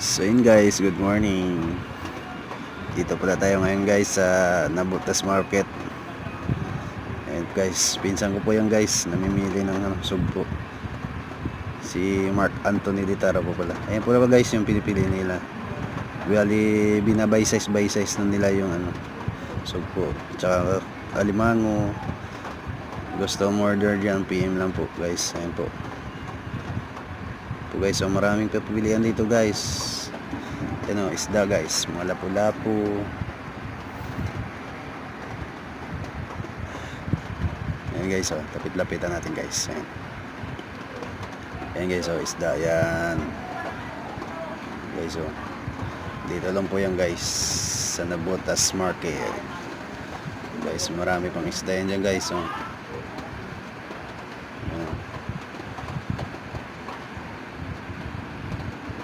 So yun guys, good morning. Dito pala tayo ngayon guys sa Nabutas Market. And guys, pinsan ko po yan guys, namimili ng sugpo. Si Mark Anthony Ditara po pala. Ayan po pala guys yung pinipili nila. Bali, binabay size by size na nila yung sugpo. Tsaka alimango. Gusto order dyan, PM lang po guys. Ayan po. Guys, so maraming pipilian dito guys. Isda guys, mga lapu-lapu. Ayan guys, so lapit-lapitan natin guys. Ayan guys, so isda yan guys. So dito lang po yan guys sa Nabutas Market guys. Marami pang isda yan dyan guys. So